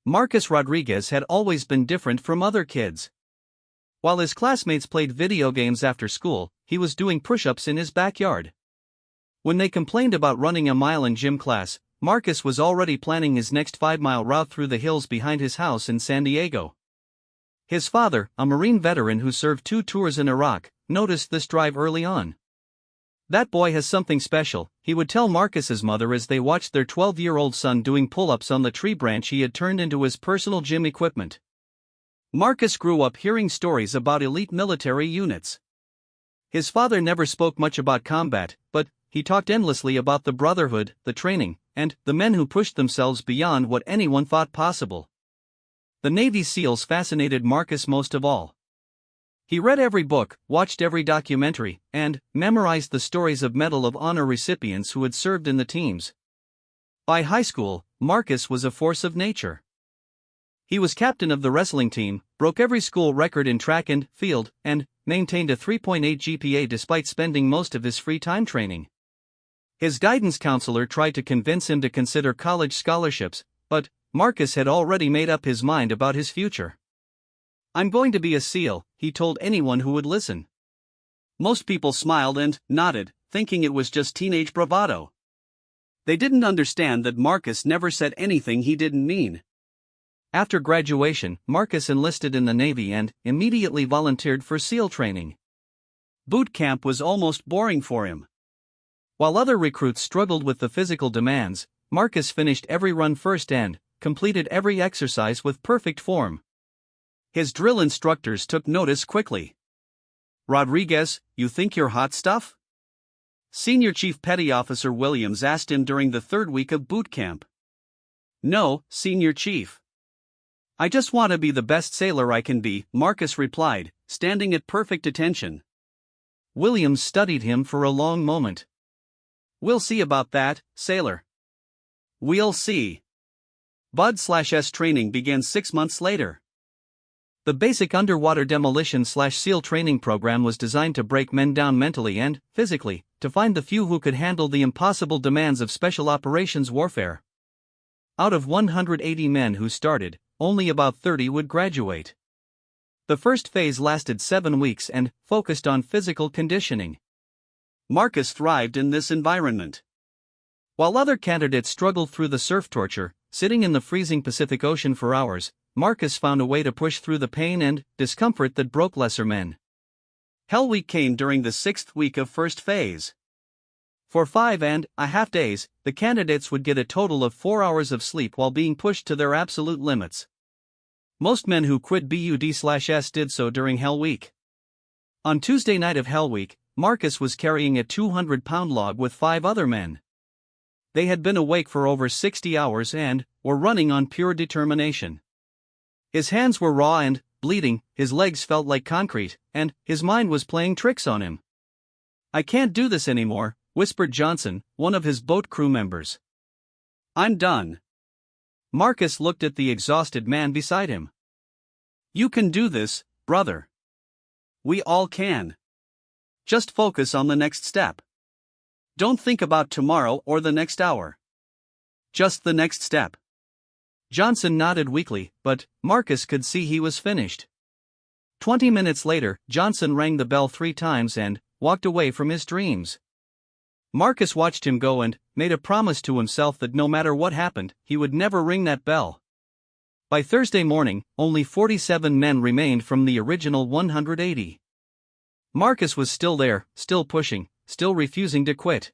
Marcus Rodriguez had always been different from other kids. While his classmates played video games after school, he was doing push-ups in his backyard. When they complained about running a mile in gym class, Marcus was already planning his next 5-mile route through the hills behind his house in San Diego. His father, a Marine veteran who served 2 tours in Iraq, noticed this drive early on. "That boy has something special," he would tell Marcus's mother as they watched their 12-year-old son doing pull-ups on the tree branch he had turned into his personal gym equipment. Marcus grew up hearing stories about elite military units. His father never spoke much about combat, but he talked endlessly about the brotherhood, the training, and the men who pushed themselves beyond what anyone thought possible. The Navy SEALs fascinated Marcus most of all. He read every book, watched every documentary, and memorized the stories of Medal of Honor recipients who had served in the teams. By high school, Marcus was a force of nature. He was captain of the wrestling team, broke every school record in track and field, and maintained a 3.8 GPA despite spending most of his free time training. His guidance counselor tried to convince him to consider college scholarships, but Marcus had already made up his mind about his future. "I'm going to be a SEAL," he told anyone who would listen. Most people smiled and nodded, thinking it was just teenage bravado. They didn't understand that Marcus never said anything he didn't mean. After graduation, Marcus enlisted in the Navy and immediately volunteered for SEAL training. Boot camp was almost boring for him. While other recruits struggled with the physical demands, Marcus finished every run first and completed every exercise with perfect form. His drill instructors took notice quickly. "Rodriguez, you think you're hot stuff?" Senior Chief Petty Officer Williams asked him during the 3rd week of boot camp. "No, Senior Chief. I just want to be the best sailor I can be," Marcus replied, standing at perfect attention. Williams studied him for a long moment. "We'll see about that, sailor." "We'll see." Bud/S training began 6 months later. The basic underwater demolition/SEAL training program was designed to break men down mentally and physically, to find the few who could handle the impossible demands of special operations warfare. Out of 180 men who started, only about 30 would graduate. The first phase lasted 7 weeks and focused on physical conditioning. Marcus thrived in this environment. While other candidates struggled through the surf torture, sitting in the freezing Pacific Ocean for hours, Marcus found a way to push through the pain and discomfort that broke lesser men. Hell Week came during the 6th week of first phase. For 5.5 days, the candidates would get a total of 4 hours of sleep while being pushed to their absolute limits. Most men who quit BUD/S did so during Hell Week. On Tuesday night of Hell Week, Marcus was carrying a 200-pound log with 5 other men. They had been awake for over 60 hours and were running on pure determination. His hands were raw and bleeding, his legs felt like concrete, and his mind was playing tricks on him. "I can't do this anymore," whispered Johnson, one of his boat crew members. "I'm done." Marcus looked at the exhausted man beside him. "You can do this, brother. We all can. Just focus on the next step. Don't think about tomorrow or the next hour. Just the next step." Johnson nodded weakly, but Marcus could see he was finished. 20 minutes later, Johnson rang the bell 3 times and walked away from his dreams. Marcus watched him go and made a promise to himself that no matter what happened, he would never ring that bell. By Thursday morning, only 47 men remained from the original 180. Marcus was still there, still pushing, still refusing to quit.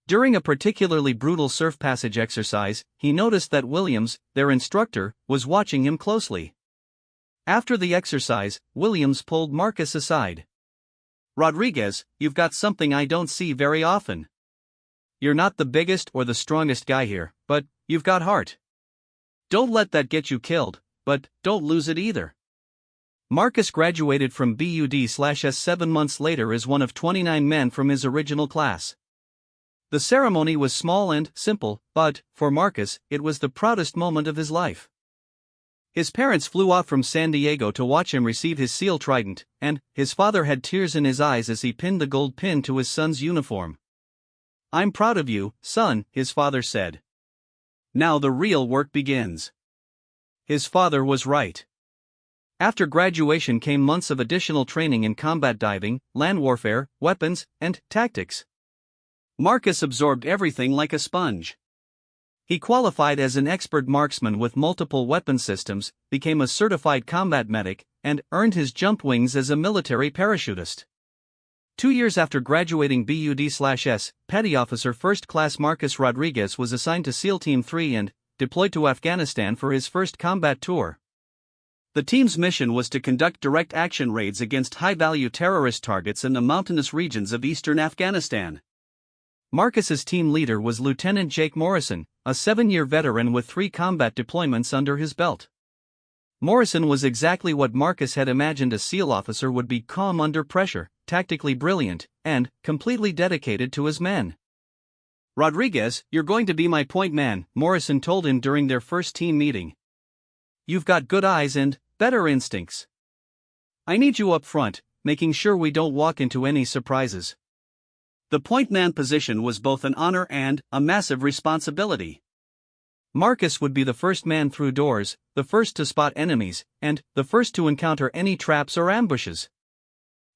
During a particularly brutal surf passage exercise, he noticed that Williams, their instructor, was watching him closely. After the exercise, Williams pulled Marcus aside. "Rodriguez, you've got something I don't see very often. You're not the biggest or the strongest guy here, but you've got heart. Don't let that get you killed, but don't lose it either." Marcus graduated from BUD/S 7 months later as one of 29 men from his original class. The ceremony was small and simple, but, for Marcus, it was the proudest moment of his life. His parents flew out from San Diego to watch him receive his SEAL trident, and his father had tears in his eyes as he pinned the gold pin to his son's uniform. "I'm proud of you, son," his father said. "Now the real work begins." His father was right. After graduation came months of additional training in combat diving, land warfare, weapons, and tactics. Marcus absorbed everything like a sponge. He qualified as an expert marksman with multiple weapon systems, became a certified combat medic, and earned his jump wings as a military parachutist. 2 years after graduating BUD/S, Petty Officer First Class Marcus Rodriguez was assigned to SEAL Team 3 and deployed to Afghanistan for his first combat tour. The team's mission was to conduct direct action raids against high-value terrorist targets in the mountainous regions of eastern Afghanistan. Marcus's team leader was Lieutenant Jake Morrison, a 7-year veteran with 3 combat deployments under his belt. Morrison was exactly what Marcus had imagined a SEAL officer would be: calm under pressure, tactically brilliant, and completely dedicated to his men. "Rodriguez, you're going to be my point man," Morrison told him during their first team meeting. "You've got good eyes and better instincts. I need you up front, making sure we don't walk into any surprises." The point man position was both an honor and a massive responsibility. Marcus would be the first man through doors, the first to spot enemies, and the first to encounter any traps or ambushes.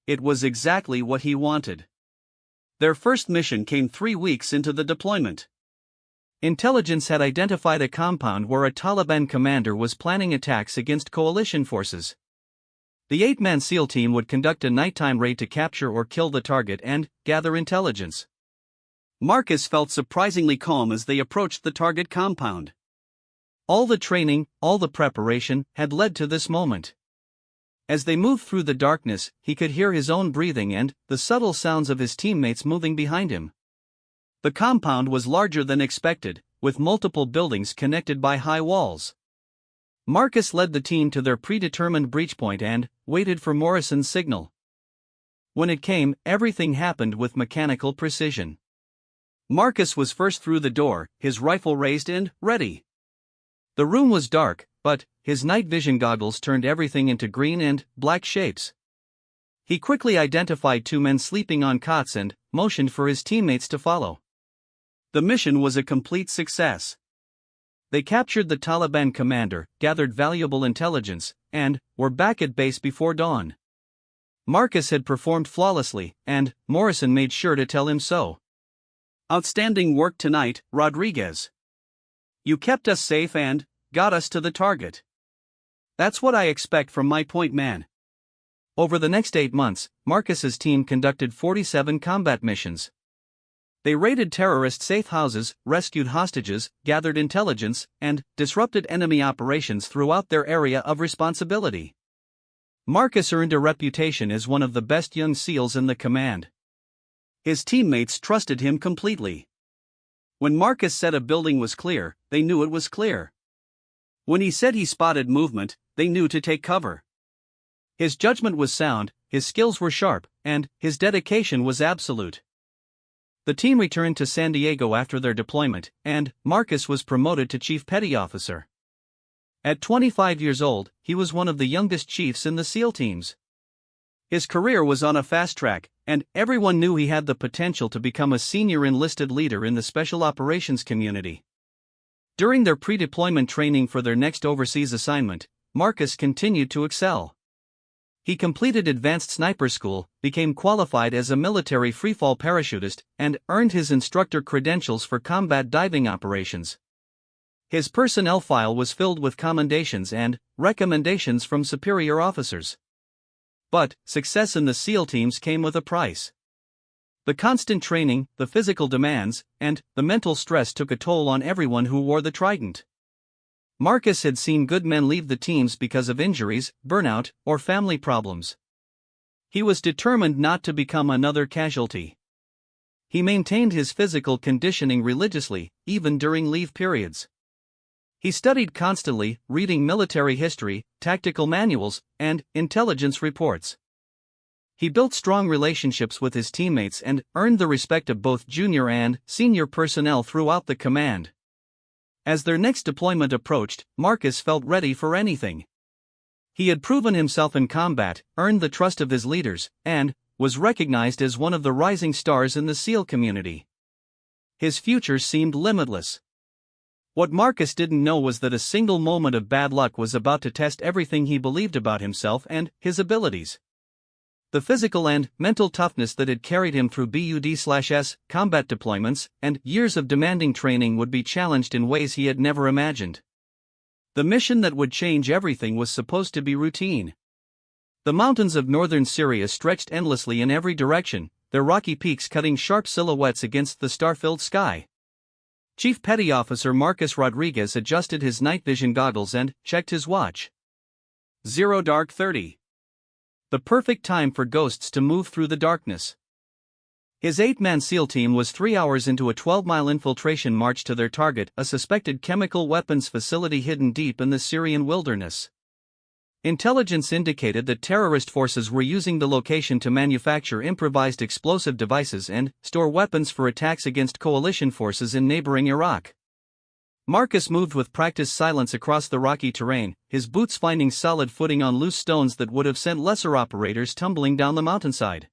It was exactly what he wanted. Their first mission came 3 weeks into the deployment. Intelligence had identified a compound where a Taliban commander was planning attacks against coalition forces. The 8-man SEAL team would conduct a nighttime raid to capture or kill the target and gather intelligence. Marcus felt surprisingly calm as they approached the target compound. All the training, all the preparation, had led to this moment. As they moved through the darkness, he could hear his own breathing and the subtle sounds of his teammates moving behind him. The compound was larger than expected, with multiple buildings connected by high walls. Marcus led the team to their predetermined breach point and waited for Morrison's signal. When it came, everything happened with mechanical precision. Marcus was first through the door, his rifle raised and ready. The room was dark, but his night vision goggles turned everything into green and black shapes. He quickly identified 2 men sleeping on cots and motioned for his teammates to follow. The mission was a complete success. They captured the Taliban commander, gathered valuable intelligence, and were back at base before dawn. Marcus had performed flawlessly, and Morrison made sure to tell him so. "Outstanding work tonight, Rodriguez. You kept us safe and got us to the target. That's what I expect from my point man." Over the next 8 months, Marcus's team conducted 47 combat missions. They raided terrorist safe houses, rescued hostages, gathered intelligence, and disrupted enemy operations throughout their area of responsibility. Marcus earned a reputation as one of the best young SEALs in the command. His teammates trusted him completely. When Marcus said a building was clear, they knew it was clear. When he said he spotted movement, they knew to take cover. His judgment was sound, his skills were sharp, and his dedication was absolute. The team returned to San Diego after their deployment, and Marcus was promoted to Chief Petty Officer. At 25 years old, he was one of the youngest chiefs in the SEAL teams. His career was on a fast track, and everyone knew he had the potential to become a senior enlisted leader in the special operations community. During their pre-deployment training for their next overseas assignment, Marcus continued to excel. He completed advanced sniper school, became qualified as a military freefall parachutist, and earned his instructor credentials for combat diving operations. His personnel file was filled with commendations and recommendations from superior officers. But success in the SEAL teams came with a price. The constant training, the physical demands, and the mental stress took a toll on everyone who wore the trident. Marcus had seen good men leave the teams because of injuries, burnout, or family problems. He was determined not to become another casualty. He maintained his physical conditioning religiously, even during leave periods. He studied constantly, reading military history, tactical manuals, and intelligence reports. He built strong relationships with his teammates and earned the respect of both junior and senior personnel throughout the command. As their next deployment approached, Marcus felt ready for anything. He had proven himself in combat, earned the trust of his leaders, and was recognized as one of the rising stars in the SEAL community. His future seemed limitless. What Marcus didn't know was that a single moment of bad luck was about to test everything he believed about himself and his abilities. The physical and mental toughness that had carried him through BUD/S, combat deployments, and years of demanding training would be challenged in ways he had never imagined. The mission that would change everything was supposed to be routine. The mountains of northern Syria stretched endlessly in every direction, their rocky peaks cutting sharp silhouettes against the star-filled sky. Chief Petty Officer Marcus Rodriguez adjusted his night vision goggles and checked his watch. 0:30. The perfect time for ghosts to move through the darkness. His 8-man SEAL team was 3 hours into a 12-mile infiltration march to their target, a suspected chemical weapons facility hidden deep in the Syrian wilderness. Intelligence indicated that terrorist forces were using the location to manufacture improvised explosive devices and store weapons for attacks against coalition forces in neighboring Iraq. Marcus moved with practiced silence across the rocky terrain, his boots finding solid footing on loose stones that would have sent lesser operators tumbling down the mountainside.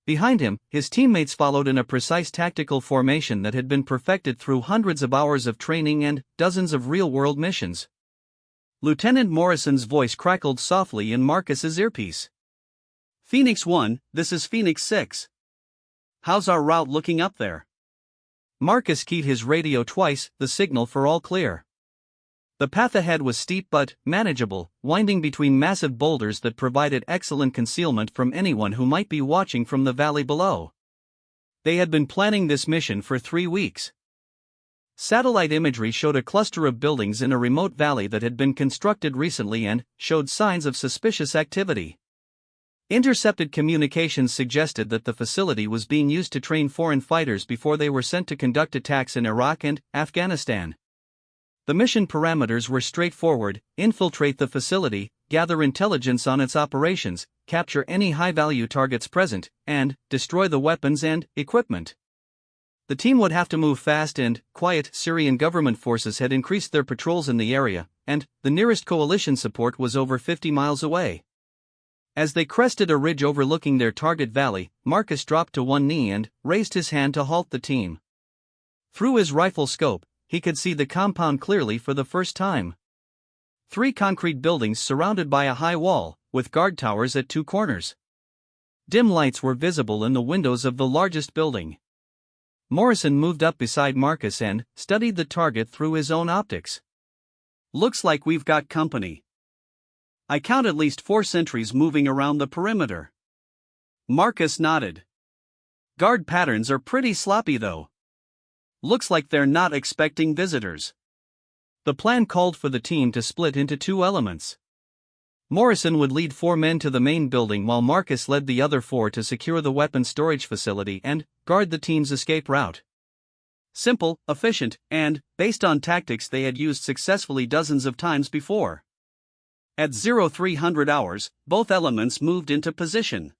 Behind him, his teammates followed in a precise tactical formation that had been perfected through hundreds of hours of training and dozens of real-world missions. Lieutenant Morrison's voice crackled softly in Marcus's earpiece. "Phoenix 1, this is Phoenix 6. How's our route looking up there?" Marcus keyed his radio twice, the signal for all clear. The path ahead was steep but manageable, winding between massive boulders that provided excellent concealment from anyone who might be watching from the valley below. They had been planning this mission for 3 weeks. Satellite imagery showed a cluster of buildings in a remote valley that had been constructed recently and showed signs of suspicious activity. Intercepted communications suggested that the facility was being used to train foreign fighters before they were sent to conduct attacks in Iraq and Afghanistan. The mission parameters were straightforward: infiltrate the facility, gather intelligence on its operations, capture any high-value targets present, and destroy the weapons and equipment. The team would have to move fast and quiet. Syrian government forces had increased their patrols in the area, and the nearest coalition support was over 50 miles away. As they crested a ridge overlooking their target valley, Marcus dropped to one knee and raised his hand to halt the team. Through his rifle scope, he could see the compound clearly for the first time. 3 concrete buildings surrounded by a high wall, with guard towers at 2 corners. Dim lights were visible in the windows of the largest building. Morrison moved up beside Marcus and studied the target through his own optics. "Looks like we've got company. I count at least 4 sentries moving around the perimeter." Marcus nodded. "Guard patterns are pretty sloppy though. Looks like they're not expecting visitors." The plan called for the team to split into 2 elements. Morrison would lead 4 men to the main building while Marcus led the other 4 to secure the weapons storage facility and guard the team's escape route. Simple, efficient, and based on tactics they had used successfully dozens of times before. At 0300 hours, both elements moved into position.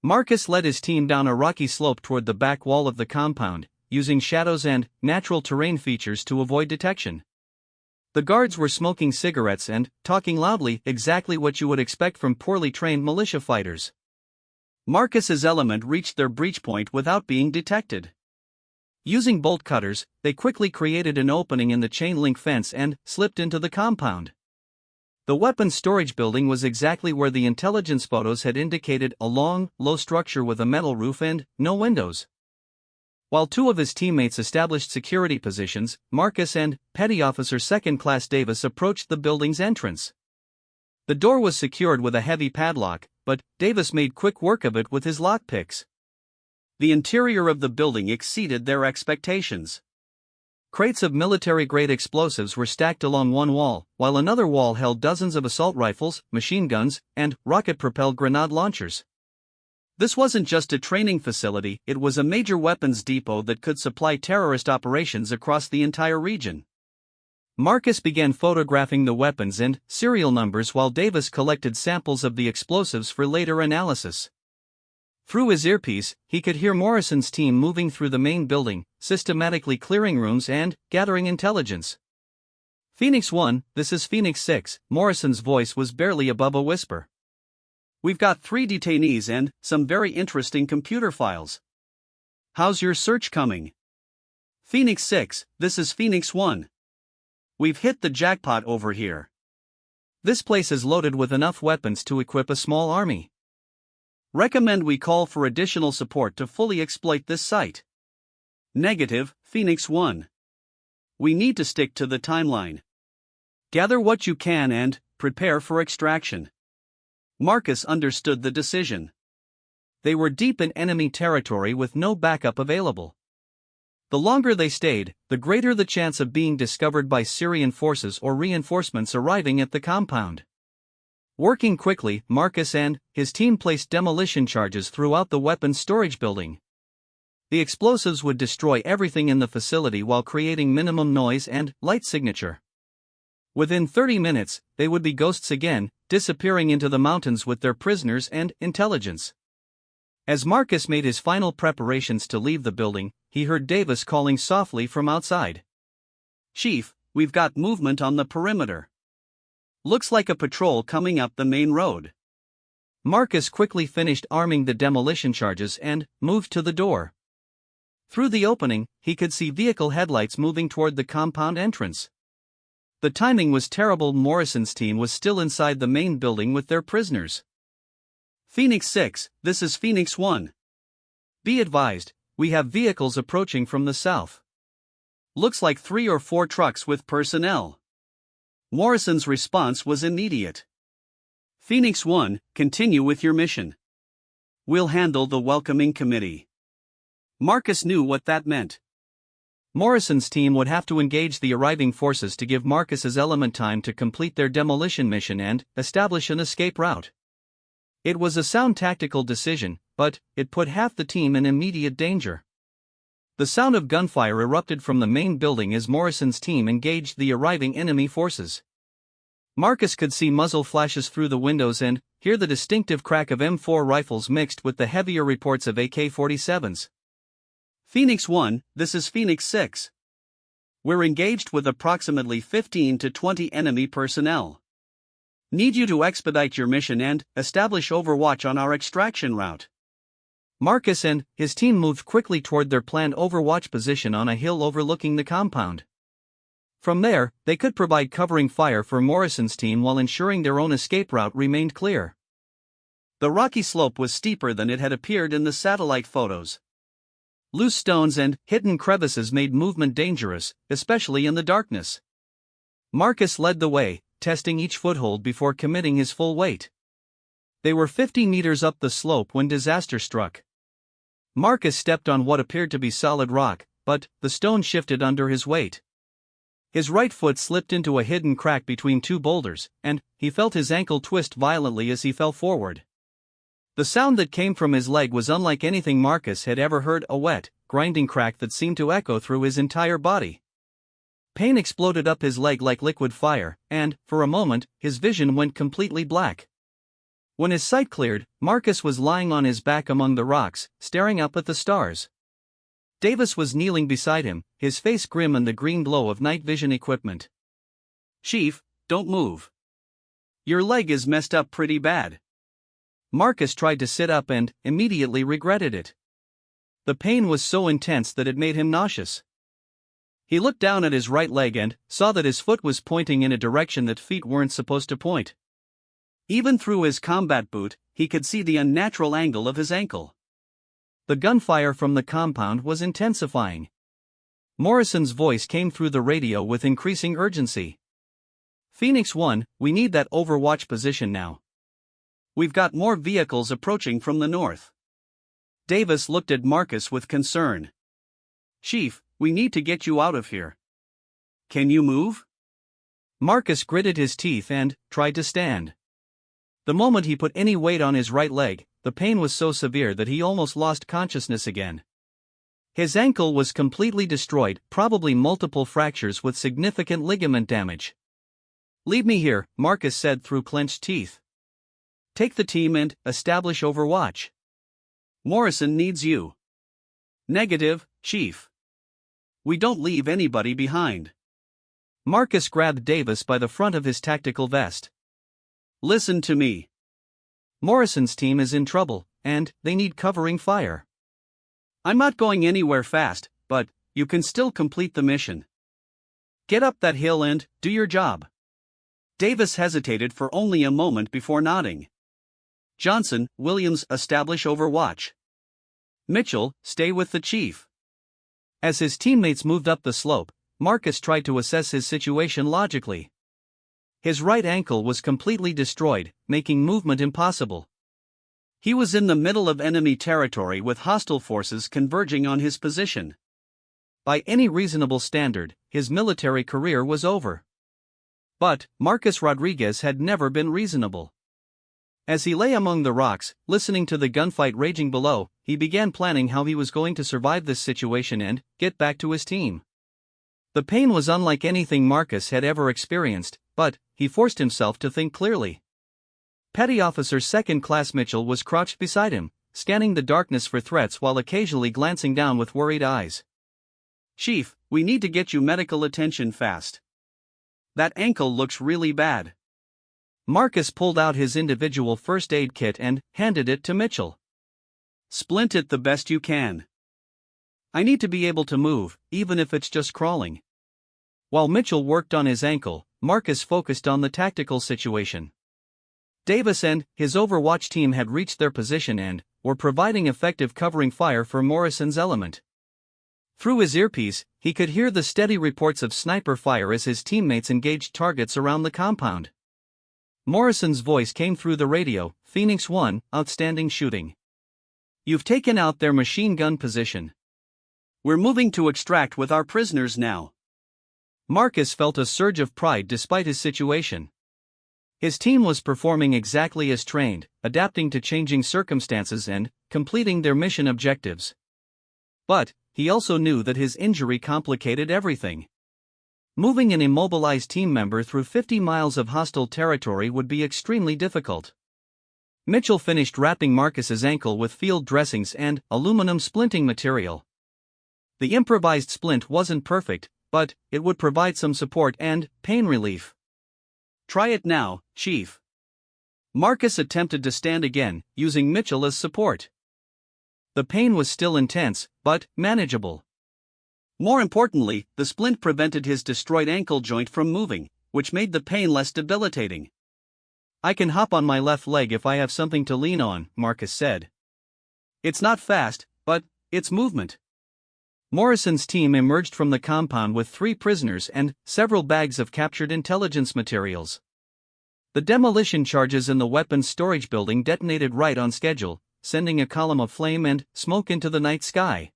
Marcus led his team down a rocky slope toward the back wall of the compound, using shadows and natural terrain features to avoid detection. The guards were smoking cigarettes and talking loudly, exactly what you would expect from poorly trained militia fighters. Marcus's element reached their breach point without being detected. Using bolt cutters, they quickly created an opening in the chain link fence and slipped into the compound. The weapons storage building was exactly where the intelligence photos had indicated: a long, low structure with a metal roof and no windows. While 2 of his teammates established security positions, Marcus and Petty Officer 2nd Class Davis approached the building's entrance. The door was secured with a heavy padlock, but Davis made quick work of it with his lockpicks. The interior of the building exceeded their expectations. Crates of military-grade explosives were stacked along one wall, while another wall held dozens of assault rifles, machine guns, and rocket-propelled grenade launchers. This wasn't just a training facility, it was a major weapons depot that could supply terrorist operations across the entire region. Marcus began photographing the weapons and serial numbers while Davis collected samples of the explosives for later analysis. Through his earpiece, he could hear Morrison's team moving through the main building, systematically clearing rooms and gathering intelligence. "Phoenix 1, this is Phoenix 6, Morrison's voice was barely above a whisper. "We've got 3 detainees and some very interesting computer files. How's your search coming?" Phoenix 6, this is Phoenix 1. We've hit the jackpot over here. This place is loaded with enough weapons to equip a small army. Recommend we call for additional support to fully exploit this site. Negative, Phoenix 1. We need to stick to the timeline. Gather what you can and prepare for extraction. Marcus understood the decision. They were deep in enemy territory with no backup available. The longer they stayed, the greater the chance of being discovered by Syrian forces or reinforcements arriving at the compound. Working quickly, Marcus and his team placed demolition charges throughout the weapons storage building. The explosives would destroy everything in the facility while creating minimum noise and light signature. Within 30 minutes, they would be ghosts again, disappearing into the mountains with their prisoners and intelligence. As Marcus made his final preparations to leave the building, he heard Davis calling softly from outside. "Chief, we've got movement on the perimeter. Looks like a patrol coming up the main road." Marcus quickly finished arming the demolition charges and moved to the door. Through the opening, he could see vehicle headlights moving toward the compound entrance. The timing was terrible. Morrison's team was still inside the main building with their prisoners. Phoenix 6, this is Phoenix 1. Be advised, we have vehicles approaching from the south. Looks like 3 or 4 trucks with personnel. Morrison's response was immediate. Phoenix 1, continue with your mission. We'll handle the welcoming committee. Marcus knew what that meant. Morrison's team would have to engage the arriving forces to give Marcus's element time to complete their demolition mission and establish an escape route. It was a sound tactical decision, but it put half the team in immediate danger. The sound of gunfire erupted from the main building as Morrison's team engaged the arriving enemy forces. Marcus could see muzzle flashes through the windows and hear the distinctive crack of M4 rifles mixed with the heavier reports of AK-47s. Phoenix 1, this is Phoenix 6. We're engaged with approximately 15 to 20 enemy personnel. Need you to expedite your mission and establish overwatch on our extraction route. Marcus and his team moved quickly toward their planned overwatch position on a hill overlooking the compound. From there, they could provide covering fire for Morrison's team while ensuring their own escape route remained clear. The rocky slope was steeper than it had appeared in the satellite photos. Loose stones and hidden crevices made movement dangerous, especially in the darkness. Marcus led the way, testing each foothold before committing his full weight. They were 50 meters up the slope when disaster struck. Marcus stepped on what appeared to be solid rock, but the stone shifted under his weight. His right foot slipped into a hidden crack between 2 boulders, and he felt his ankle twist violently as he fell forward. The sound that came from his leg was unlike anything Marcus had ever heard, a wet, grinding crack that seemed to echo through his entire body. Pain exploded up his leg like liquid fire, and, for a moment, his vision went completely black. When his sight cleared, Marcus was lying on his back among the rocks, staring up at the stars. Davis was kneeling beside him, his face grim in the green glow of night vision equipment. "Chief, don't move. Your leg is messed up pretty bad." Marcus tried to sit up and immediately regretted it. The pain was so intense that it made him nauseous. He looked down at his right leg and saw that his foot was pointing in a direction that feet weren't supposed to point. Even through his combat boot, he could see the unnatural angle of his ankle. The gunfire from the compound was intensifying. Morrison's voice came through the radio with increasing urgency. "Phoenix 1, we need that overwatch position now. We've got more vehicles approaching from the north." Davis looked at Marcus with concern. "Chief, we need to get you out of here. Can you move?" Marcus gritted his teeth and tried to stand. The moment he put any weight on his right leg, the pain was so severe that he almost lost consciousness again. His ankle was completely destroyed, probably multiple fractures with significant ligament damage. "Leave me here," Marcus said through clenched teeth. "Take the team and establish overwatch. Morrison needs you." "Negative, Chief. We don't leave anybody behind." Marcus grabbed Davis by the front of his tactical vest. "Listen to me. Morrison's team is in trouble, and they need covering fire. I'm not going anywhere fast, but you can still complete the mission. Get up that hill and do your job. Davis hesitated for only a moment before nodding. Johnson, Williams, establish overwatch. Mitchell, stay with the chief. As his teammates moved up the slope, Marcus tried to assess his situation logically. His right ankle was completely destroyed, making movement impossible. He was in the middle of enemy territory with hostile forces converging on his position. By any reasonable standard, his military career was over. But Marcus Rodriguez had never been reasonable. As he lay among the rocks, listening to the gunfight raging below, he began planning how he was going to survive this situation and get back to his team. The pain was unlike anything Marcus had ever experienced, but he forced himself to think clearly. Petty Officer Second Class Mitchell was crouched beside him, scanning the darkness for threats while occasionally glancing down with worried eyes. "Chief, we need to get you medical attention fast. That ankle looks really bad." Marcus pulled out his individual first aid kit and handed it to Mitchell. "Splint it the best you can. I need to be able to move, even if it's just crawling." While Mitchell worked on his ankle, Marcus focused on the tactical situation. Davis and his Overwatch team had reached their position and were providing effective covering fire for Morrison's element. Through his earpiece, he could hear the steady reports of sniper fire as his teammates engaged targets around the compound. Morrison's voice came through the radio, "Phoenix 1, outstanding shooting. You've taken out their machine gun position. We're moving to extract with our prisoners now." Marcus felt a surge of pride despite his situation. His team was performing exactly as trained, adapting to changing circumstances and completing their mission objectives. But he also knew that his injury complicated everything. Moving an immobilized team member through 50 miles of hostile territory would be extremely difficult. Mitchell finished wrapping Marcus's ankle with field dressings and aluminum splinting material. The improvised splint wasn't perfect, but it would provide some support and pain relief. "Try it now, Chief." Marcus attempted to stand again, using Mitchell as support. The pain was still intense, but manageable. More importantly, the splint prevented his destroyed ankle joint from moving, which made the pain less debilitating. "I can hop on my left leg if I have something to lean on," Marcus said. "It's not fast, but it's movement." Morrison's team emerged from the compound with 3 prisoners and several bags of captured intelligence materials. The demolition charges in the weapons storage building detonated right on schedule, sending a column of flame and smoke into the night sky.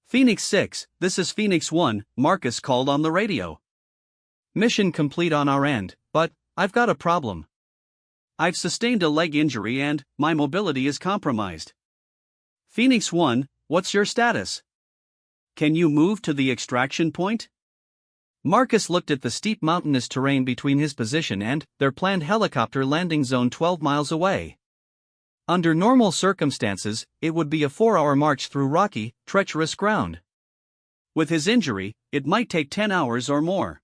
"Phoenix 6, this is Phoenix 1, Marcus called on the radio. Mission complete on our end, but I've got a problem. I've sustained a leg injury and my mobility is compromised." "Phoenix 1, what's your status? Can you move to the extraction point?" Marcus looked at the steep mountainous terrain between his position and their planned helicopter landing zone 12 miles away. Under normal circumstances, it would be a 4-hour march through rocky, treacherous ground. With his injury, it might take 10 hours or more.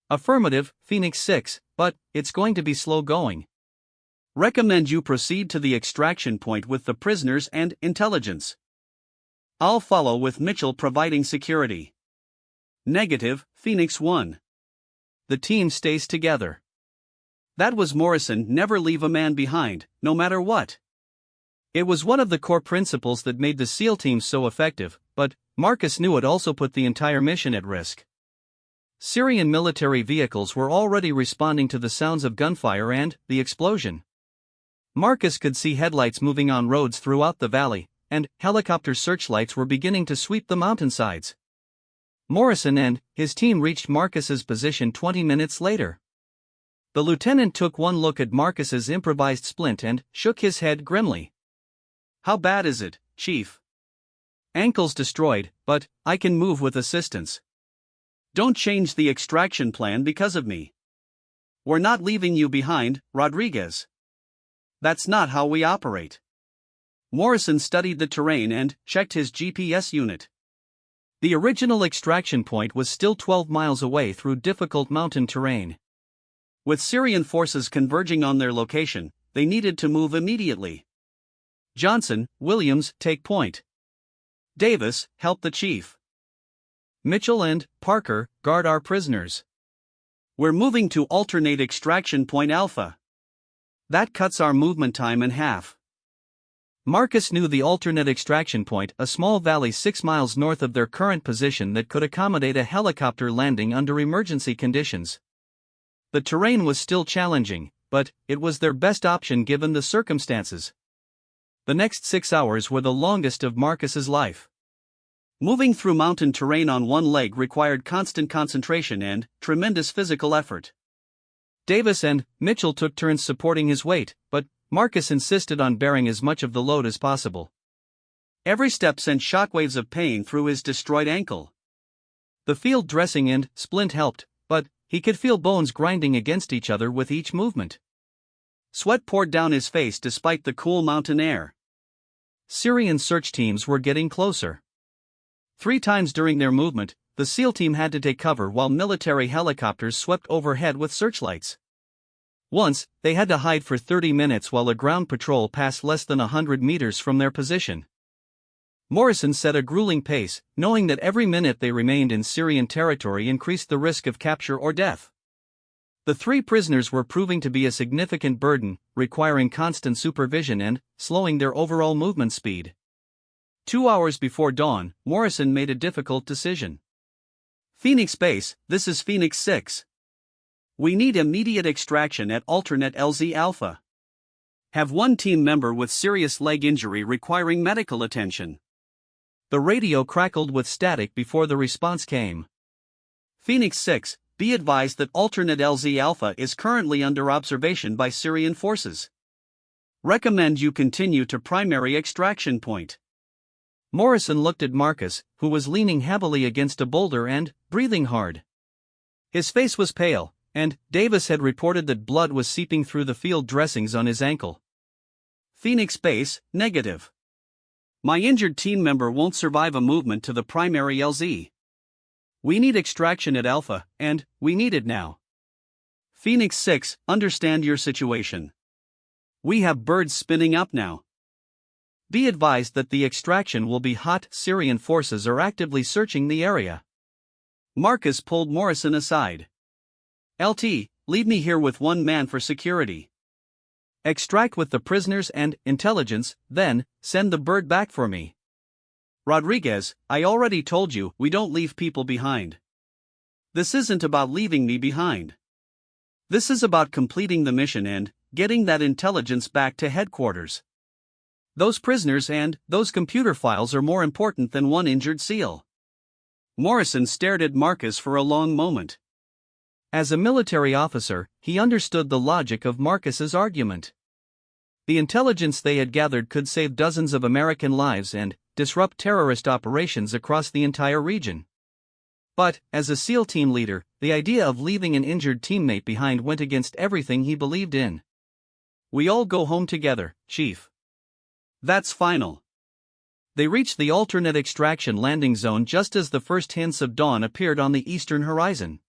"Affirmative, Phoenix 6, but it's going to be slow going. Recommend you proceed to the extraction point with the prisoners and intelligence. I'll follow with Mitchell providing security." "Negative, Phoenix 1. The team stays together." That was Morrison: never leave a man behind, no matter what. It was one of the core principles that made the SEAL team so effective, but Marcus knew it also put the entire mission at risk. Syrian military vehicles were already responding to the sounds of gunfire and the explosion. Marcus could see headlights moving on roads throughout the valley, and helicopter searchlights were beginning to sweep the mountainsides. Morrison and his team reached Marcus's position 20 minutes later. The lieutenant took one look at Marcus's improvised splint and shook his head grimly. "How bad is it, Chief?" "Ankle's destroyed, but I can move with assistance. Don't change the extraction plan because of me. We're not leaving you behind, Rodriguez. That's not how we operate." Morrison studied the terrain and checked his GPS unit. The original extraction point was still 12 miles away through difficult mountain terrain. With Syrian forces converging on their location, they needed to move immediately. "Johnson, Williams, take point. Davis, help the chief. Mitchell and Parker, guard our prisoners. We're moving to alternate extraction point Alpha. That cuts our movement time in half. Marcus knew the alternate extraction point, a small valley 6 miles north of their current position that could accommodate a helicopter landing under emergency conditions. The terrain was still challenging, but it was their best option given the circumstances. The next 6 hours were the longest of Marcus's life. Moving through mountain terrain on one leg required constant concentration and tremendous physical effort. Davis and Mitchell took turns supporting his weight, but Marcus insisted on bearing as much of the load as possible. Every step sent shockwaves of pain through his destroyed ankle. The field dressing and splint helped, but he could feel bones grinding against each other with each movement. Sweat poured down his face despite the cool mountain air. Syrian search teams were getting closer. 3 times during their movement, the SEAL team had to take cover while military helicopters swept overhead with searchlights. Once, they had to hide for 30 minutes while a ground patrol passed less than 100 meters from their position. Morrison set a grueling pace, knowing that every minute they remained in Syrian territory increased the risk of capture or death. The 3 prisoners were proving to be a significant burden, requiring constant supervision and slowing their overall movement speed. 2 hours before dawn, Morrison made a difficult decision. Phoenix Base, this is Phoenix 6. We need immediate extraction at alternate LZ Alpha. Have one team member with serious leg injury requiring medical attention. The radio crackled with static before the response came. Phoenix 6, be advised that alternate LZ Alpha is currently under observation by Syrian forces. Recommend you continue to primary extraction point. Morrison looked at Marcus, who was leaning heavily against a boulder and breathing hard. His face was pale, and Davis had reported that blood was seeping through the field dressings on his ankle. Phoenix Base, negative. My injured team member won't survive a movement to the primary LZ. We need extraction at Alpha, and we need it now. Phoenix 6, understand your situation. We have birds spinning up now. Be advised that the extraction will be hot. Syrian forces are actively searching the area. Marcus pulled Morrison aside. LT, leave me here with one man for security. Extract with the prisoners and intelligence, then send the bird back for me. Rodriguez, I already told you we don't leave people behind. This isn't about leaving me behind. This is about completing the mission and getting that intelligence back to headquarters. Those prisoners and those computer files are more important than one injured SEAL. Morrison stared at Marcus for a long moment. As a military officer, he understood the logic of Marcus's argument. The intelligence they had gathered could save dozens of American lives and disrupt terrorist operations across the entire region. But, as a SEAL team leader, the idea of leaving an injured teammate behind went against everything he believed in. We all go home together, Chief. That's final. They reached the alternate extraction landing zone just as the first hints of dawn appeared on the eastern horizon.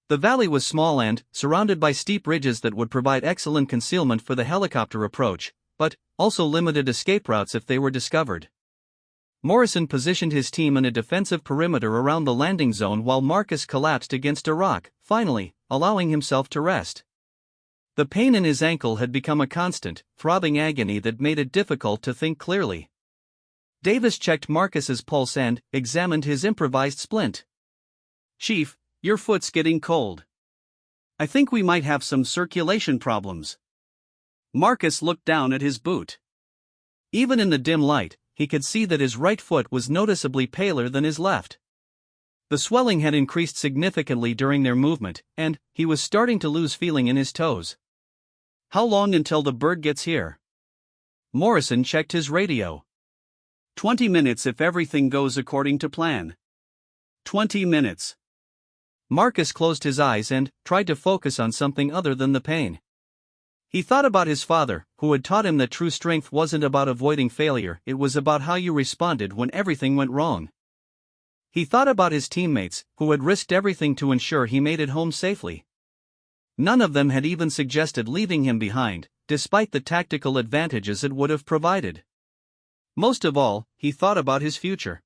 The valley was small and surrounded by steep ridges that would provide excellent concealment for the helicopter approach, but also limited escape routes if they were discovered. Morrison positioned his team in a defensive perimeter around the landing zone while Marcus collapsed against a rock, finally allowing himself to rest. The pain in his ankle had become a constant, throbbing agony that made it difficult to think clearly. Davis checked Marcus's pulse and examined his improvised splint. Chief, your foot's getting cold. I think we might have some circulation problems. Marcus looked down at his boot. Even in the dim light, he could see that his right foot was noticeably paler than his left. The swelling had increased significantly during their movement, and he was starting to lose feeling in his toes. How long until the bird gets here? Morrison checked his radio. 20 minutes if everything goes according to plan. 20 minutes. Marcus closed his eyes and tried to focus on something other than the pain. He thought about his father, who had taught him that true strength wasn't about avoiding failure, it was about how you responded when everything went wrong. He thought about his teammates, who had risked everything to ensure he made it home safely. None of them had even suggested leaving him behind, despite the tactical advantages it would have provided. Most of all, he thought about his future.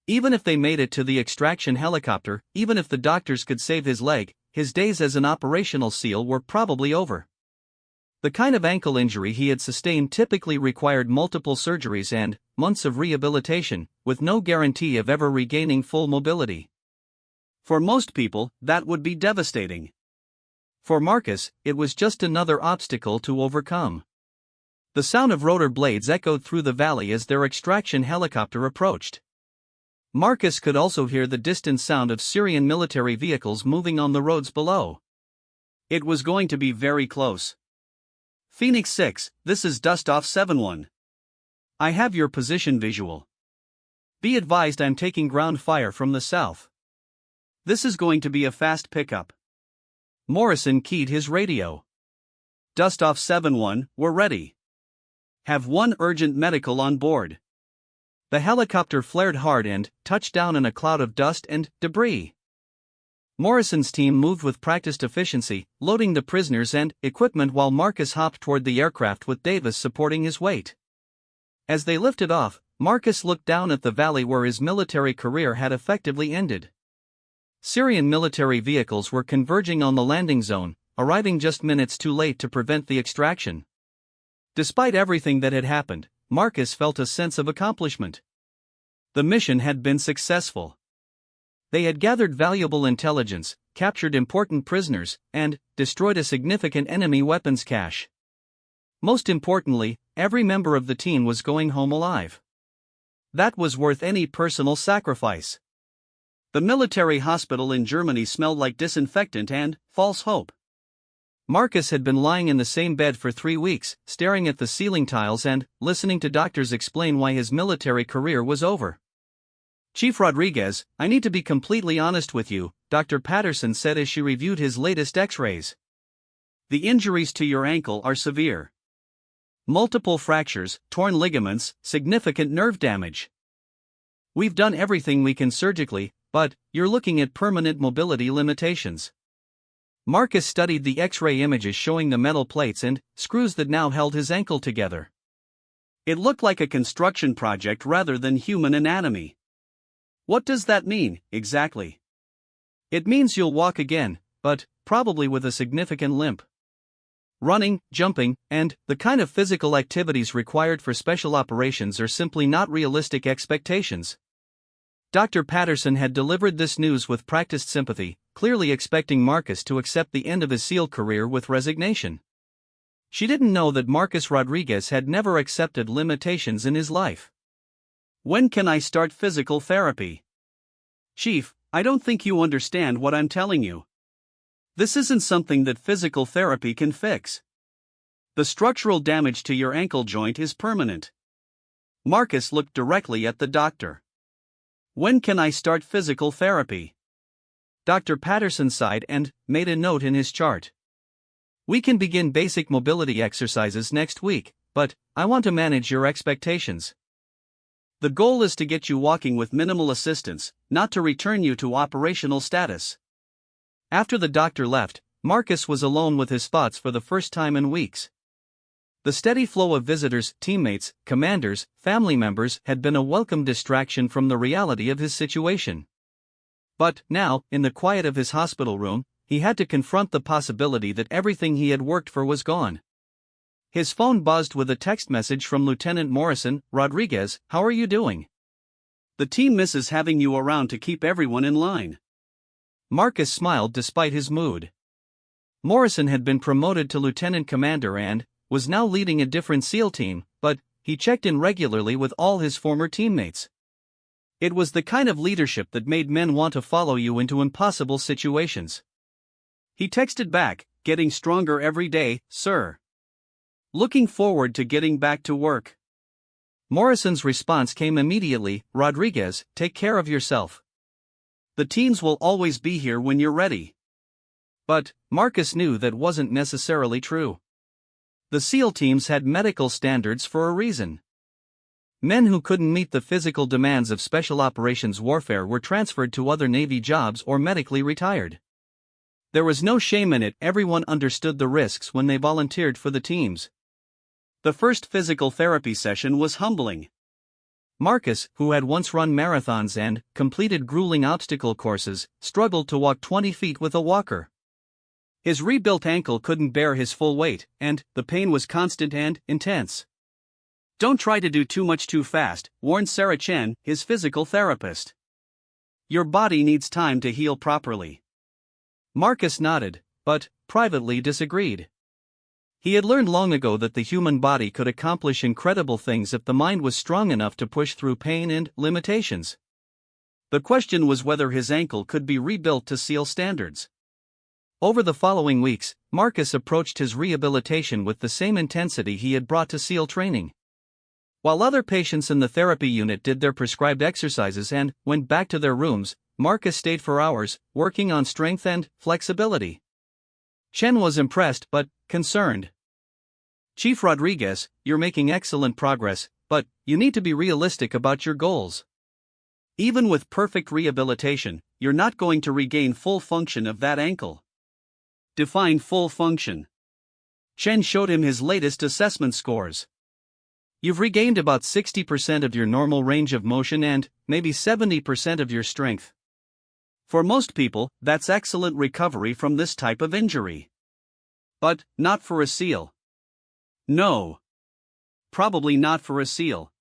Even if they made it to the extraction helicopter, even if the doctors could save his leg, his days as an operational SEAL were probably over. The kind of ankle injury he had sustained typically required multiple surgeries and months of rehabilitation, with no guarantee of ever regaining full mobility. For most people, that would be devastating. For Marcus, it was just another obstacle to overcome. The sound of rotor blades echoed through the valley as their extraction helicopter approached. Marcus could also hear the distant sound of Syrian military vehicles moving on the roads below. It was going to be very close. Phoenix 6, this is Dustoff 7-1. I have your position visual. Be advised I'm taking ground fire from the south. This is going to be a fast pickup. Morrison keyed his radio. Dustoff 7-1, we're ready. Have one urgent medical on board. The helicopter flared hard and touched down in a cloud of dust and debris. Morrison's team moved with practiced efficiency, loading the prisoners and equipment while Marcus hopped toward the aircraft with Davis supporting his weight. As they lifted off, Marcus looked down at the valley where his military career had effectively ended. Syrian military vehicles were converging on the landing zone, arriving just minutes too late to prevent the extraction. Despite everything that had happened, Marcus felt a sense of accomplishment. The mission had been successful. They had gathered valuable intelligence, captured important prisoners, and destroyed a significant enemy weapons cache. Most importantly, every member of the team was going home alive. That was worth any personal sacrifice. The military hospital in Germany smelled like disinfectant and false hope. Marcus had been lying in the same bed for 3 weeks, staring at the ceiling tiles and listening to doctors explain why his military career was over. Chief Rodriguez, I need to be completely honest with you, Dr. Patterson said as she reviewed his latest x-rays. The injuries to your ankle are severe. Multiple fractures, torn ligaments, significant nerve damage. We've done everything we can surgically, but you're looking at permanent mobility limitations. Marcus studied the X-ray images showing the metal plates and screws that now held his ankle together. It looked like a construction project rather than human anatomy. What does that mean, exactly? It means you'll walk again, but probably with a significant limp. Running, jumping, and the kind of physical activities required for special operations are simply not realistic expectations. Dr. Patterson had delivered this news with practiced sympathy, clearly expecting Marcus to accept the end of his SEAL career with resignation. She didn't know that Marcus Rodriguez had never accepted limitations in his life. When can I start physical therapy? Chief, I don't think you understand what I'm telling you. This isn't something that physical therapy can fix. The structural damage to your ankle joint is permanent. Marcus looked directly at the doctor. When can I start physical therapy? Dr. Patterson sighed and made a note in his chart. We can begin basic mobility exercises next week, but I want to manage your expectations. The goal is to get you walking with minimal assistance, not to return you to operational status. After the doctor left, Marcus was alone with his thoughts for the first time in weeks. The steady flow of visitors, teammates, commanders, family members had been a welcome distraction from the reality of his situation. But now, in the quiet of his hospital room, he had to confront the possibility that everything he had worked for was gone. His phone buzzed with a text message from Lieutenant Morrison. Rodriguez, how are you doing? The team misses having you around to keep everyone in line. Marcus smiled despite his mood. Morrison had been promoted to lieutenant commander and was now leading a different SEAL team, but he checked in regularly with all his former teammates. It was the kind of leadership that made men want to follow you into impossible situations. He texted back, getting stronger every day, sir. Looking forward to getting back to work. Morrison's response came immediately, Rodriguez, take care of yourself. The teams will always be here when you're ready. But Marcus knew that wasn't necessarily true. The SEAL teams had medical standards for a reason. Men who couldn't meet the physical demands of special operations warfare were transferred to other Navy jobs or medically retired. There was no shame in it, everyone understood the risks when they volunteered for the teams. The first physical therapy session was humbling. Marcus, who had once run marathons and completed grueling obstacle courses, struggled to walk 20 feet with a walker. His rebuilt ankle couldn't bear his full weight, and the pain was constant and intense. "Don't try to do too much too fast," warned Sarah Chen, his physical therapist. "Your body needs time to heal properly." Marcus nodded, but privately disagreed. He had learned long ago that the human body could accomplish incredible things if the mind was strong enough to push through pain and limitations. The question was whether his ankle could be rebuilt to SEAL standards. Over the following weeks, Marcus approached his rehabilitation with the same intensity he had brought to SEAL training. While other patients in the therapy unit did their prescribed exercises and went back to their rooms, Marcus stayed for hours, working on strength and flexibility. Chen was impressed but concerned. "Chief Rodriguez, you're making excellent progress, but you need to be realistic about your goals. Even with perfect rehabilitation, you're not going to regain full function of that ankle." Define full function. Chen showed him his latest assessment scores. "You've regained about 60% of your normal range of motion and maybe 70% of your strength. For most people, that's excellent recovery from this type of injury. But not for a SEAL. No. Probably not for a SEAL."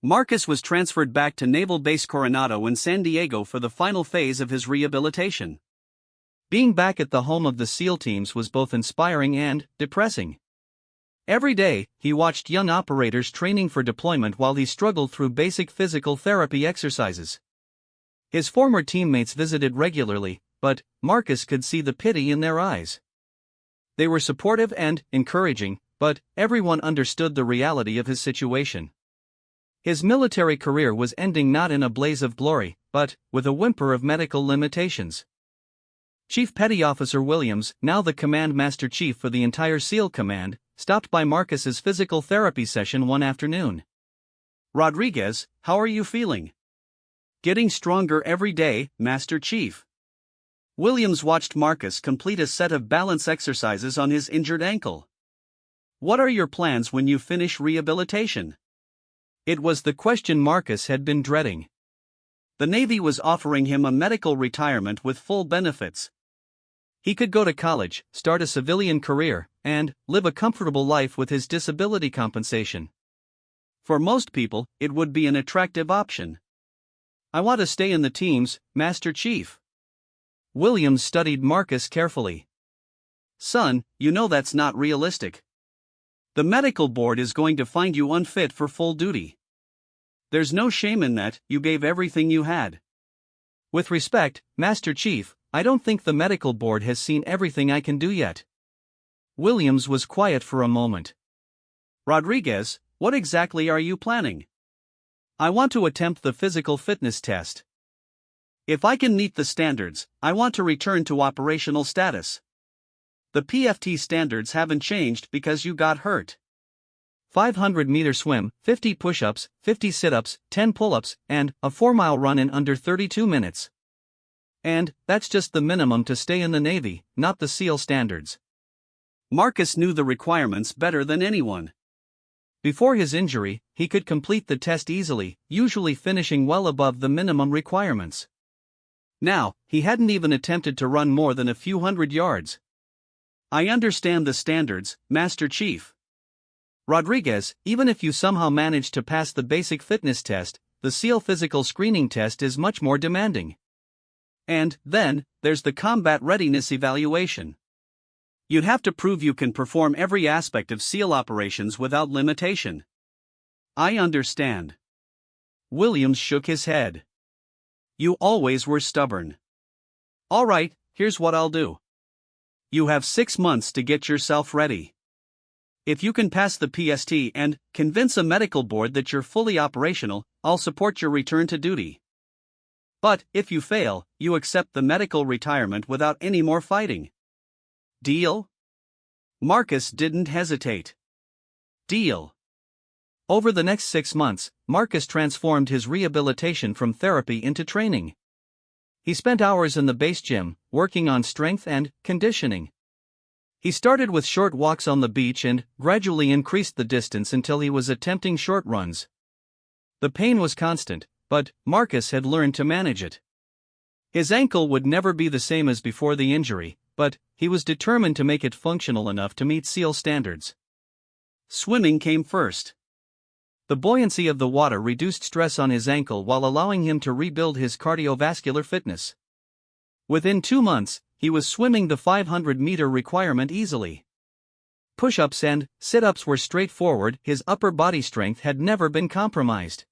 Marcus was transferred back to Naval Base Coronado in San Diego for the final phase of his rehabilitation. Being back at the home of the SEAL teams was both inspiring and depressing. Every day, he watched young operators training for deployment while he struggled through basic physical therapy exercises. His former teammates visited regularly, but Marcus could see the pity in their eyes. They were supportive and encouraging, but everyone understood the reality of his situation. His military career was ending not in a blaze of glory, but with a whimper of medical limitations. Chief Petty Officer Williams, now the Command Master Chief for the entire SEAL Command, stopped by Marcus's physical therapy session one afternoon. "Rodriguez, how are you feeling?" "Getting stronger every day, Master Chief." Williams watched Marcus complete a set of balance exercises on his injured ankle. "What are your plans when you finish rehabilitation?" It was the question Marcus had been dreading. The Navy was offering him a medical retirement with full benefits. He could go to college, start a civilian career, and live a comfortable life with his disability compensation. For most people, it would be an attractive option. "I want to stay in the teams, Master Chief." Williams studied Marcus carefully. "Son, you know that's not realistic. The medical board is going to find you unfit for full duty. There's no shame in that, you gave everything you had." "With respect, Master Chief, I don't think the medical board has seen everything I can do yet." Williams was quiet for a moment. "Rodriguez, what exactly are you planning?" "I want to attempt the physical fitness test. If I can meet the standards, I want to return to operational status. The PFT standards haven't changed because you got hurt. 500-meter swim, 50 push-ups, 50 sit-ups, 10 pull-ups, and a 4-mile run in under 32 minutes. And that's just the minimum to stay in the Navy, not the SEAL standards." Marcus knew the requirements better than anyone. Before his injury, he could complete the test easily, usually finishing well above the minimum requirements. Now, he hadn't even attempted to run more than a few hundred yards. "I understand the standards, Master Chief. Rodriguez, even if you somehow manage to pass the basic fitness test, the SEAL physical screening test is much more demanding. And then, there's the combat readiness evaluation. You'd have to prove you can perform every aspect of SEAL operations without limitation." "I understand." Williams shook his head. "You always were stubborn. All right, here's what I'll do. You have 6 months to get yourself ready. If you can pass the PST and convince a medical board that you're fully operational, I'll support your return to duty. But if you fail, you accept the medical retirement without any more fighting. Deal?" Marcus didn't hesitate. "Deal." Over the next 6 months, Marcus transformed his rehabilitation from therapy into training. He spent hours in the base gym, working on strength and conditioning. He started with short walks on the beach and gradually increased the distance until he was attempting short runs. The pain was constant, but Marcus had learned to manage it. His ankle would never be the same as before the injury, but he was determined to make it functional enough to meet SEAL standards. Swimming came first. The buoyancy of the water reduced stress on his ankle while allowing him to rebuild his cardiovascular fitness. Within 2 months, he was swimming the 500-meter requirement easily. Push-ups and sit-ups were straightforward. His upper body strength had never been compromised.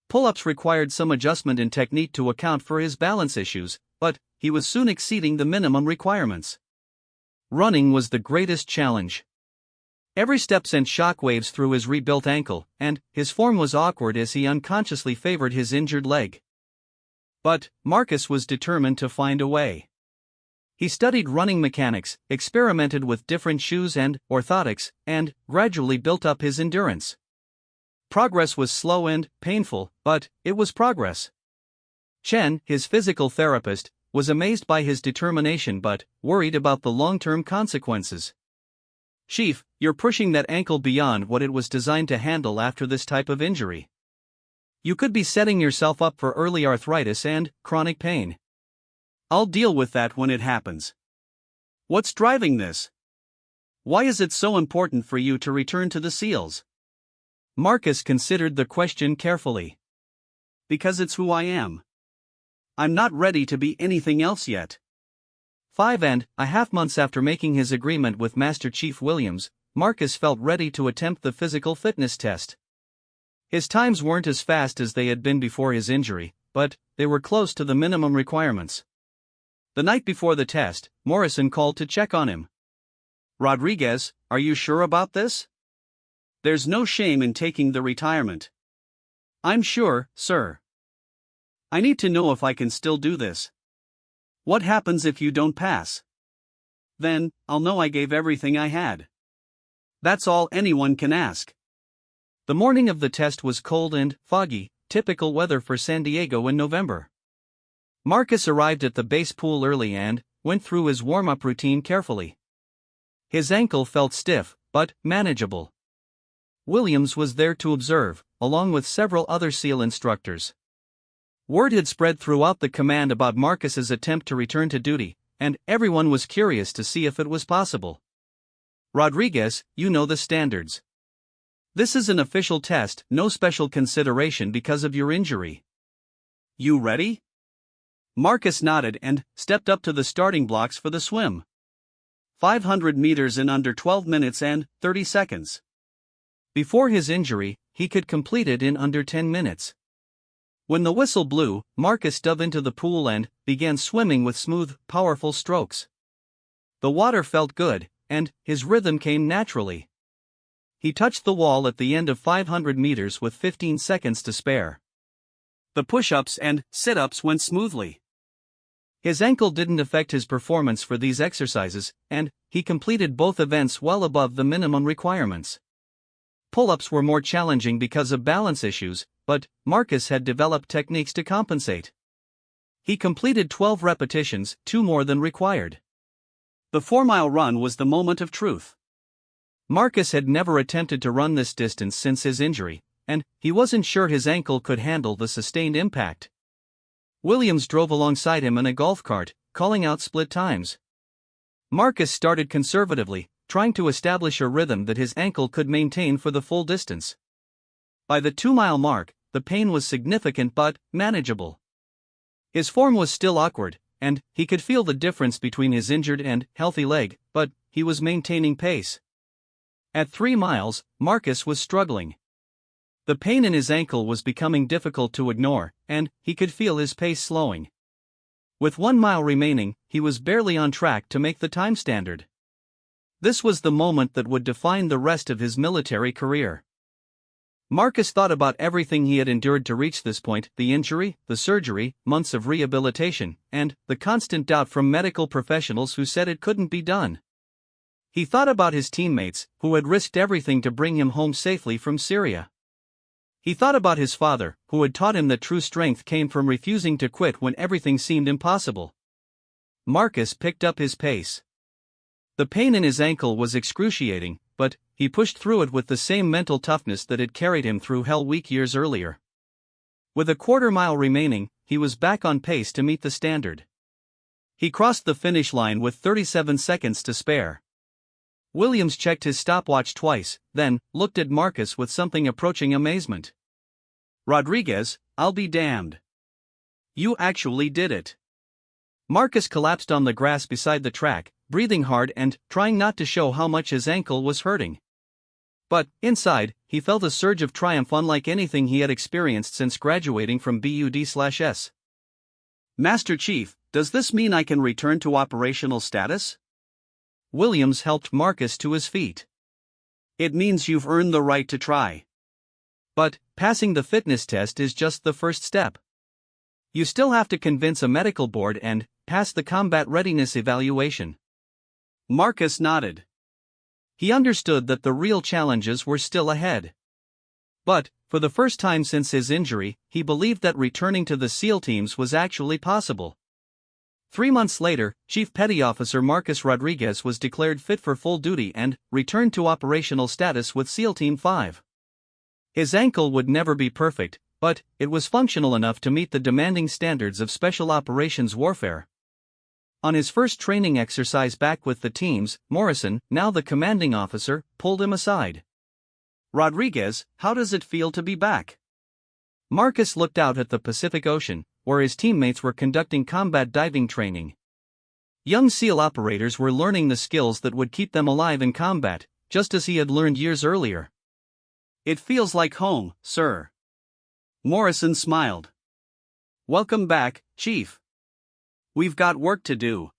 Pull-ups required some adjustment in technique to account for his balance issues, but he was soon exceeding the minimum requirements. Running was the greatest challenge. Every step sent shockwaves through his rebuilt ankle, and his form was awkward as he unconsciously favored his injured leg. But Marcus was determined to find a way. He studied running mechanics, experimented with different shoes and orthotics, and gradually built up his endurance. Progress was slow and painful, but it was progress. Chen, his physical therapist, was amazed by his determination but worried about the long-term consequences. "Chief, you're pushing that ankle beyond what it was designed to handle after this type of injury. You could be setting yourself up for early arthritis and chronic pain." "I'll deal with that when it happens." "What's driving this? Why is it so important for you to return to the SEALs?" Marcus considered the question carefully. "Because it's who I am. I'm not ready to be anything else yet." 5.5 months after making his agreement with Master Chief Williams, Marcus felt ready to attempt the physical fitness test. His times weren't as fast as they had been before his injury, but they were close to the minimum requirements. The night before the test, Morrison called to check on him. "Rodriguez, are you sure about this? There's no shame in taking the retirement." "I'm sure, sir. I need to know if I can still do this." "What happens if you don't pass?" "Then, I'll know I gave everything I had. That's all anyone can ask." The morning of the test was cold and foggy, typical weather for San Diego in November. Marcus arrived at the base pool early and went through his warm-up routine carefully. His ankle felt stiff, but manageable. Williams was there to observe, along with several other SEAL instructors. Word had spread throughout the command about Marcus's attempt to return to duty, and everyone was curious to see if it was possible. "Rodriguez, you know the standards. This is an official test, no special consideration because of your injury. You ready?" Marcus nodded and stepped up to the starting blocks for the swim. 500 meters in under 12 minutes and 30 seconds. Before his injury, he could complete it in under 10 minutes. When the whistle blew, Marcus dove into the pool and began swimming with smooth, powerful strokes. The water felt good, and his rhythm came naturally. He touched the wall at the end of 500 meters with 15 seconds to spare. The push-ups and sit-ups went smoothly. His ankle didn't affect his performance for these exercises, and he completed both events well above the minimum requirements. Pull-ups were more challenging because of balance issues, but Marcus had developed techniques to compensate. He completed 12 repetitions, 2 more than required. The 4-mile run was the moment of truth. Marcus had never attempted to run this distance since his injury, and he wasn't sure his ankle could handle the sustained impact. Williams drove alongside him in a golf cart, calling out split times. Marcus started conservatively, trying to establish a rhythm that his ankle could maintain for the full distance. By the 2-mile mark, the pain was significant but manageable. His form was still awkward, and he could feel the difference between his injured and healthy leg, but he was maintaining pace. At 3 miles, Marcus was struggling. The pain in his ankle was becoming difficult to ignore, and he could feel his pace slowing. With 1 mile remaining, he was barely on track to make the time standard. This was the moment that would define the rest of his military career. Marcus thought about everything he had endured to reach this point: the injury, the surgery, months of rehabilitation, and the constant doubt from medical professionals who said it couldn't be done. He thought about his teammates, who had risked everything to bring him home safely from Syria. He thought about his father, who had taught him that true strength came from refusing to quit when everything seemed impossible. Marcus picked up his pace. The pain in his ankle was excruciating, but he pushed through it with the same mental toughness that had carried him through Hell Week years earlier. With a quarter-mile remaining, he was back on pace to meet the standard. He crossed the finish line with 37 seconds to spare. Williams checked his stopwatch twice, then looked at Marcus with something approaching amazement. "Rodriguez, I'll be damned. You actually did it." Marcus collapsed on the grass beside the track, breathing hard and trying not to show how much his ankle was hurting. But, inside, he felt a surge of triumph unlike anything he had experienced since graduating from BUD/S. "Master Chief, does this mean I can return to operational status?" Williams helped Marcus to his feet. "It means you've earned the right to try. But, passing the fitness test is just the first step. You still have to convince a medical board and pass the combat readiness evaluation." Marcus nodded. He understood that the real challenges were still ahead. But, for the first time since his injury, he believed that returning to the SEAL teams was actually possible. 3 months later, Chief Petty Officer Marcus Rodriguez was declared fit for full duty and returned to operational status with SEAL Team 5. His ankle would never be perfect, but it was functional enough to meet the demanding standards of special operations warfare. On his first training exercise back with the teams, Morrison, now the commanding officer, pulled him aside. "Rodriguez, how does it feel to be back?" Marcus looked out at the Pacific Ocean, where his teammates were conducting combat diving training. Young SEAL operators were learning the skills that would keep them alive in combat, just as he had learned years earlier. "It feels like home, sir." Morrison smiled. "Welcome back, Chief. We've got work to do."